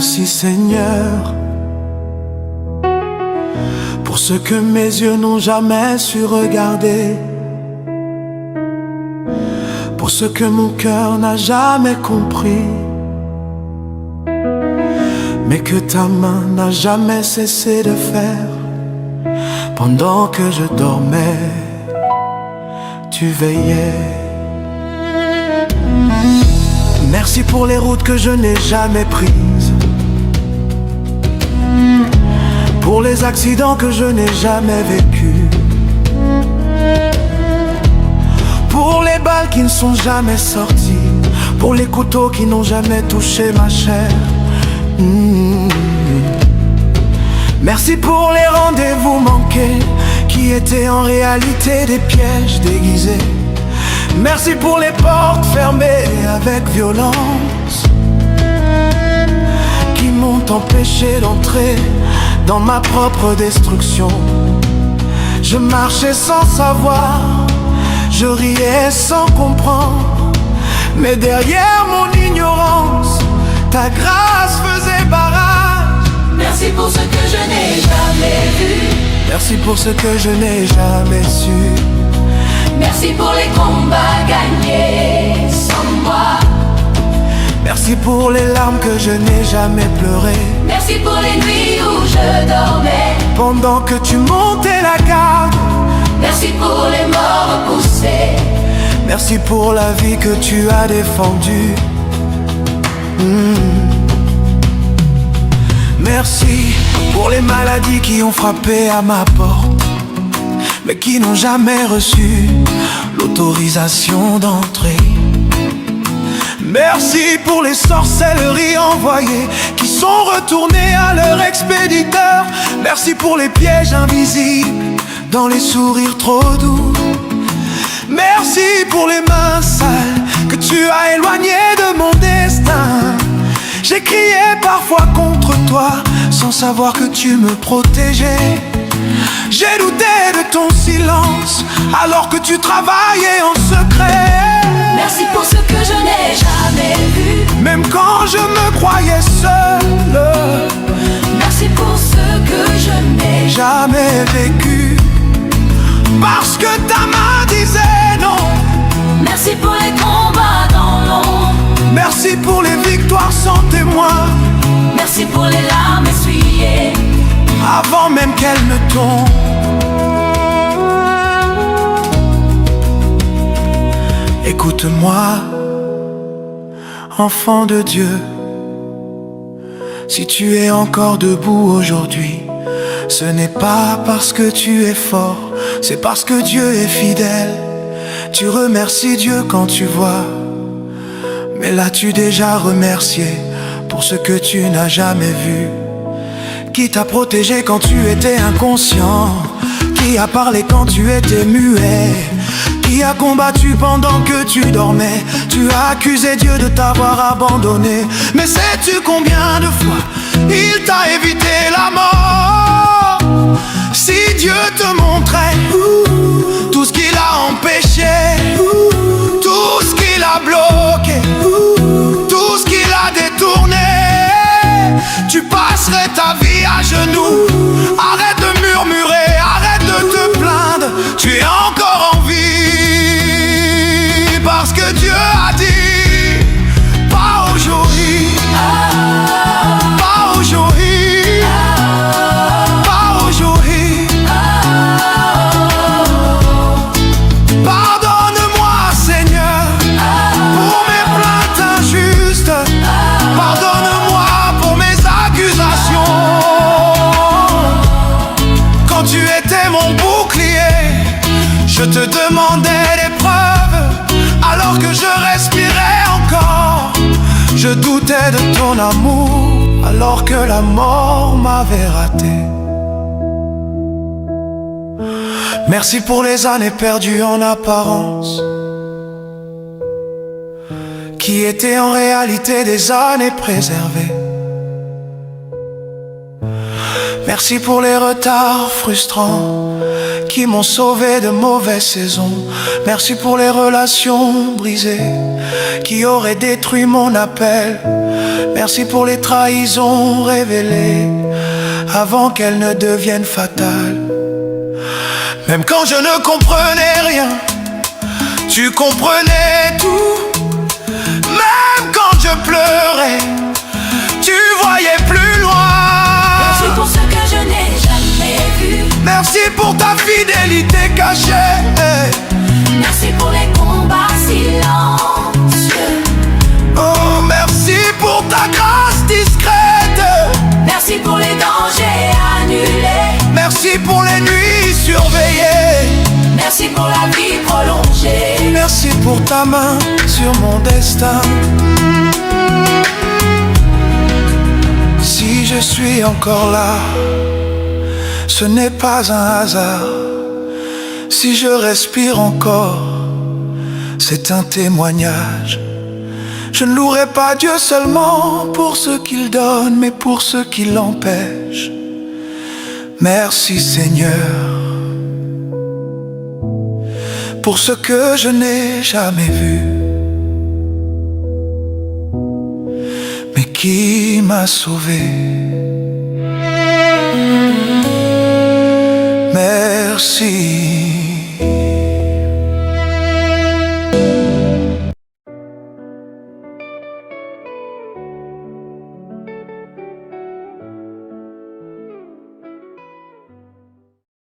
Merci Seigneur pour ce que mes yeux n'ont jamais su regarder, pour ce que mon cœur n'a jamais compris, mais que ta main n'a jamais cessé de faire. Pendant que je dormais, tu veillais. Merci pour les routes que je n'ai jamais prises, pour les accidents que je n'ai jamais vécus, pour les balles qui ne sont jamais sorties, pour les couteaux qui n'ont jamais touché ma chair. Merci pour les rendez-vous manqués qui étaient en réalité des pièges déguisés. Merci pour les portes fermées avec violence qui m'ont empêché d'entrer dans ma propre destruction. Je marchais sans savoir, je riais sans comprendre, mais derrière mon ignorance, ta grâce faisait barrage. Merci pour ce que je n'ai jamais vu. Merci pour ce que je n'ai jamais su. Merci pour les combats gagnés sans moi. Merci pour les larmes que je n'ai jamais pleurées. Merci pour les nuits où je dormais pendant que tu montais la garde. Merci pour les morts repoussés. Merci pour la vie que tu as défendue. Merci pour les maladies qui ont frappé à ma porte, mais qui n'ont jamais reçu l'autorisation d'entrer. Merci pour les sorcelleries envoyées qui sont retournées à leur expéditeur. Merci pour les pièges invisibles dans les sourires trop doux. Merci pour les mains sales que tu as éloignées de mon destin. J'ai crié parfois contre toi sans savoir que tu me protégeais. J'ai douté de ton silence alors que tu travaillais en secret. Merci pour ce que je n'ai jamais vu, même quand je me croyais seul. Merci pour ce que je n'ai jamais vécu, parce que ta main disait non. Merci pour les combats dans l'ombre. Merci pour les victoires sans témoin. Merci pour les larmes essuyées avant même qu'elles ne tombent. Écoute-moi, enfant de Dieu. Si tu es encore debout aujourd'hui, ce n'est pas parce que tu es fort, c'est parce que Dieu est fidèle. Tu remercies Dieu quand tu vois, mais l'as-tu déjà remercié pour ce que tu n'as jamais vu? Qui t'a protégé quand tu étais inconscient? Qui a parlé quand tu étais muet? Qui a combattu pendant que tu dormais? Tu as accusé Dieu de t'avoir abandonné, mais sais-tu combien de fois il t'a évité la mort? Si Dieu te montrait tout ce qu'il a empêché, tout ce qu'il a bloqué, tout ce qu'il a détourné, tu passerais ta vie à genoux. Arrête de murmurer, arrête de te plaindre, tu es encore en vie. Parce que Dieu a dit, pas aujourd'hui, pas aujourd'hui, pas aujourd'hui. Pardonne-moi Seigneur pour mes plaintes injustes. Pardonne-moi pour mes accusations. Quand tu étais mon bouclier, je te demandais des preuves alors que je respirais encore. Je doutais de ton amour alors que la mort m'avait raté. Merci pour les années perdues en apparence, qui étaient en réalité des années préservées. Merci pour les retards frustrants qui m'ont sauvé de mauvaises saisons. Merci pour les relations brisées qui auraient détruit mon appel. Merci pour les trahisons révélées avant qu'elles ne deviennent fatales. Même quand je ne comprenais rien, tu comprenais tout. Même quand je pleurais, tu voyais plus loin. Merci pour ce que je n'ai jamais vu. Merci pour ta fidélité cachée. Merci pour les combats silencieux. Oh, merci pour ta grâce discrète. Merci pour les dangers annulés. Merci pour les nuits surveillées. Merci pour la vie prolongée. Merci pour ta main sur mon destin. Si je suis encore là, ce n'est pas un hasard. Si je respire encore, c'est un témoignage. Je ne louerai pas Dieu seulement pour ce qu'il donne, mais pour ce qui l'empêche. Merci Seigneur pour ce que je n'ai jamais vu, mais qui m'a sauvé. Merci.